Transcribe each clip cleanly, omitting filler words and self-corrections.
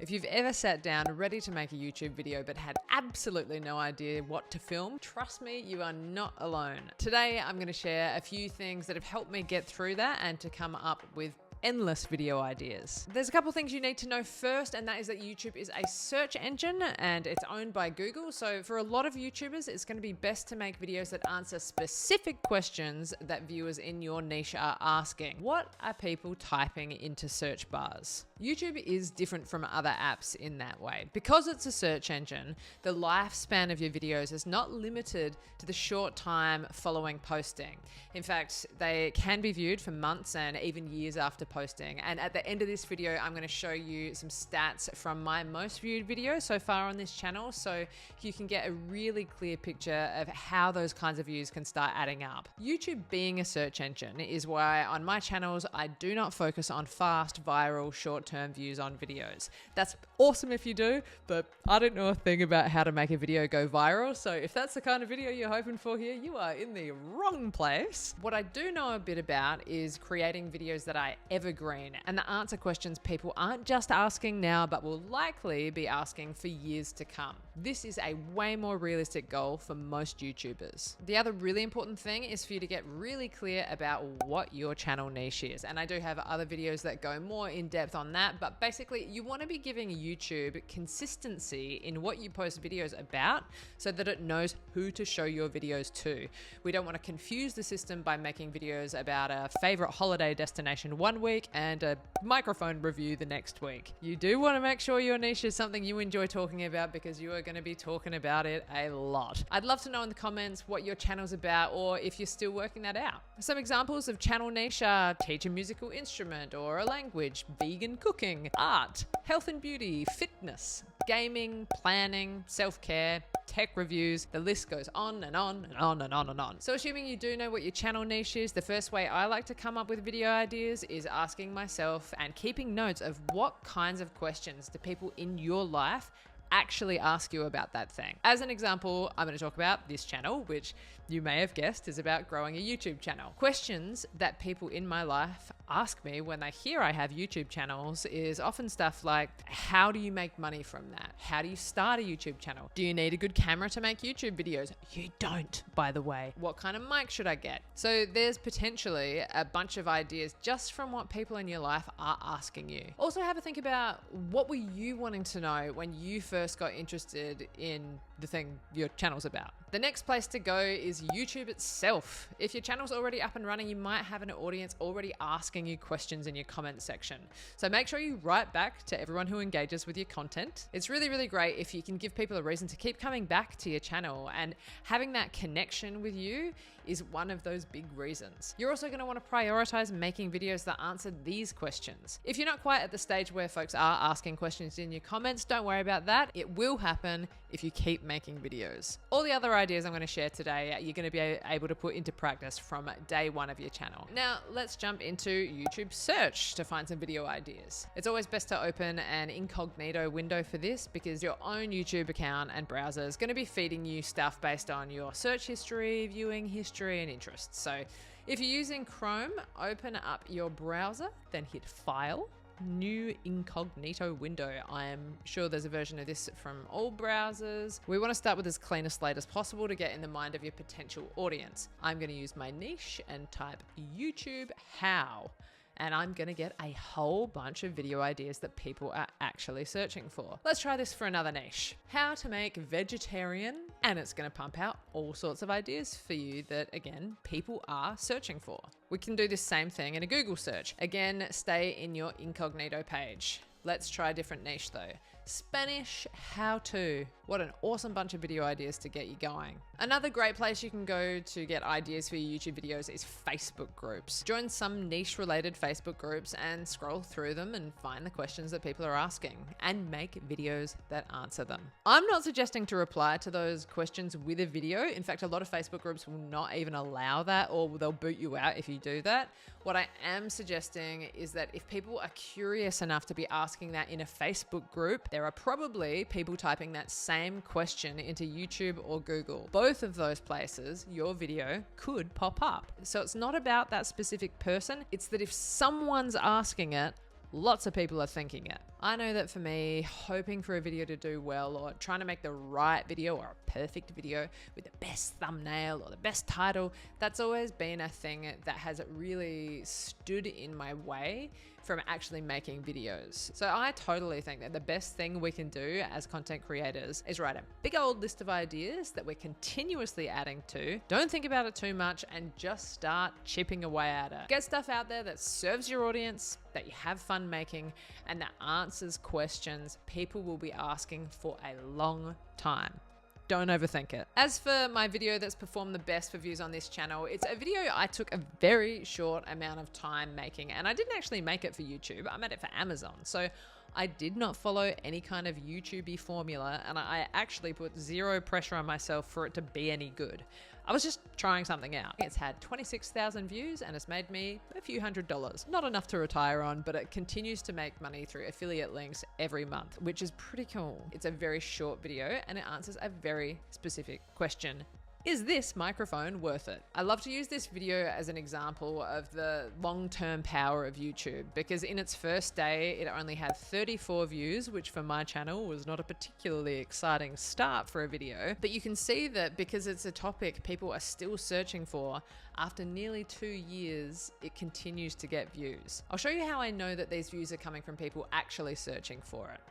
If you've ever sat down ready to make a YouTube video but had absolutely no idea what to film, trust me, you are not alone. Today, I'm going to share a few things that have helped me get through that and to come up with endless video ideas. There's a couple things you need to know first, and that is that YouTube is a search engine and it's owned by Google. So for a lot of YouTubers, it's going to be best to make videos that answer specific questions that viewers in your niche are asking. What are people typing into search bars? YouTube is different from other apps in that way. Because it's a search engine, the lifespan of your videos is not limited to the short time following posting. In fact, they can be viewed for months and even years after posting. And at the end of this video, I'm going to show you some stats from my most viewed video so far on this channel, so you can get a really clear picture of how those kinds of views can start adding up. YouTube being a search engine is why on my channels, I do not focus on fast, viral, short-term views on videos. That's awesome if you do, but I don't know a thing about how to make a video go viral. So if that's the kind of video you're hoping for here, you are in the wrong place. What I do know a bit about is creating videos that are evergreen and that answer questions people aren't just asking now, but will likely be asking for years to come. This is a way more realistic goal for most YouTubers. The other really important thing is for you to get really clear about what your channel niche is. And I do have other videos that go more in depth on that, but basically you want to be giving YouTube consistency in what you post videos about so that it knows who to show your videos to. We don't want to confuse the system by making videos about a favorite holiday destination one week and a microphone review the next week. You do want to make sure your niche is something you enjoy talking about, because you are going to be talking about it a lot. I'd love to know in the comments what your channel's about, or if you're still working that out. Some examples of channel niche are teach a musical instrument or a language, vegan cooking, art, health and beauty, fitness, gaming, planning, self-care, tech reviews. The list goes on and on and on and on and on. So assuming you do know what your channel niche is, the first way I like to come up with video ideas is asking myself and keeping notes of what kinds of questions do people in your life actually ask you about that thing. As an example, I'm going to talk about this channel, which you may have guessed is about growing a YouTube channel. Questions that people in my life ask me when they hear I have YouTube channels is often stuff like, how do you make money from that? How do you start a YouTube channel? Do you need a good camera to make YouTube videos? You don't, by the way. What kind of mic should I get? So there's potentially a bunch of ideas just from what people in your life are asking you. Also have a think about, what were you wanting to know when you first got interested in the thing your channel's about? The next place to go is YouTube itself. If your channel's already up and running, you might have an audience already asking you questions in your comment section. So make sure you write back to everyone who engages with your content. It's really, really great if you can give people a reason to keep coming back to your channel, and having that connection with you is one of those big reasons. You're also going to want to prioritize making videos that answer these questions. If you're not quite at the stage where folks are asking questions in your comments, don't worry about that. It will happen if you keep making videos. All the other ideas I'm going to share today, you're going to be able to put into practice from day one of your channel. Now, let's jump into YouTube search to find some video ideas. It's always best to open an incognito window for this, because your own YouTube account and browser is going to be feeding you stuff based on your search history, viewing history, and interests. So if you're using Chrome, open up your browser, then hit File, New Incognito Window. I am sure there's a version of this from all browsers. We want to start with as clean a slate as possible to get in the mind of your potential audience. I'm going to use my niche and type YouTube how, and I'm going to get a whole bunch of video ideas that people are actually searching for. Let's try this for another niche. How to make vegetarian, and it's going to pump out all sorts of ideas for you that, again, people are searching for. We can do this same thing in a Google search. Again, stay in your incognito page. Let's try a different niche though. Spanish how to. What an awesome bunch of video ideas to get you going. Another great place you can go to get ideas for your YouTube videos is Facebook groups. Join some niche related Facebook groups and scroll through them and find the questions that people are asking and make videos that answer them. I'm not suggesting to reply to those questions with a video. In fact, a lot of Facebook groups will not even allow that, or they'll boot you out if you do that. What I am suggesting is that if people are curious enough to be asking that in a Facebook group, there are probably people typing that same question into YouTube or Google. Both of those places, your video could pop up. So it's not about that specific person. It's that if someone's asking it, lots of people are thinking it. I know that for me, hoping for a video to do well or trying to make the right video or a perfect video with the best thumbnail or the best title, that's always been a thing that has really stood in my way from actually making videos. So I totally think that the best thing we can do as content creators is write a big old list of ideas that we're continuously adding to. Don't think about it too much and just start chipping away at it. Get stuff out there that serves your audience, that you have fun making, and that answers questions people will be asking for a long time. Don't overthink it. As for my video that's performed the best for views on this channel, it's a video I took a very short amount of time making, and I didn't actually make it for YouTube. I made it for Amazon. So I did not follow any kind of YouTube-y formula, and I actually put zero pressure on myself for it to be any good. I was just trying something out. It's had 26,000 views and it's made me a few $100s. Not enough to retire on, but it continues to make money through affiliate links every month, which is pretty cool. It's a very short video and it answers a very specific question. Is this microphone worth it? I love to use this video as an example of the long-term power of YouTube, because in its first day, it only had 34 views, which for my channel was not a particularly exciting start for a video. But you can see that because it's a topic people are still searching for, after nearly 2 years, it continues to get views. I'll show you how I know that these views are coming from people actually searching for it.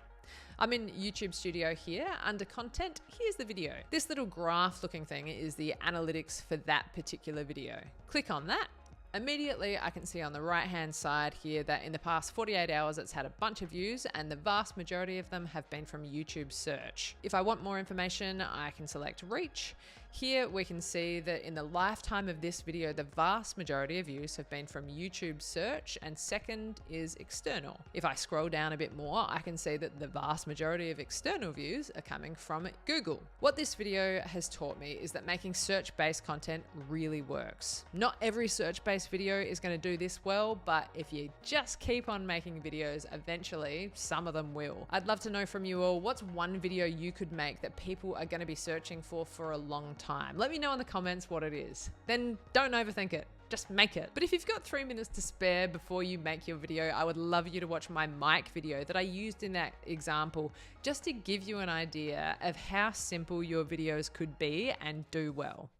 I'm in YouTube Studio here. Under content, here's the video. This little graph looking thing is the analytics for that particular video. Click on that. Immediately, I can see on the right-hand side here that in the past 48 hours, it's had a bunch of views and the vast majority of them have been from YouTube search. If I want more information, I can select reach. Here we can see that in the lifetime of this video, the vast majority of views have been from YouTube search, and second is external. If I scroll down a bit more, I can see that the vast majority of external views are coming from Google. What this video has taught me is that making search-based content really works. Not every search-based video is going to do this well, but if you just keep on making videos, eventually some of them will. I'd love to know from you all, what's one video you could make that people are going to be searching for a long time? Let me know in the comments what it is. Then don't overthink it. Just make it. But if you've got 3 minutes to spare before you make your video, I would love you to watch my mic video that I used in that example, just to give you an idea of how simple your videos could be and do well.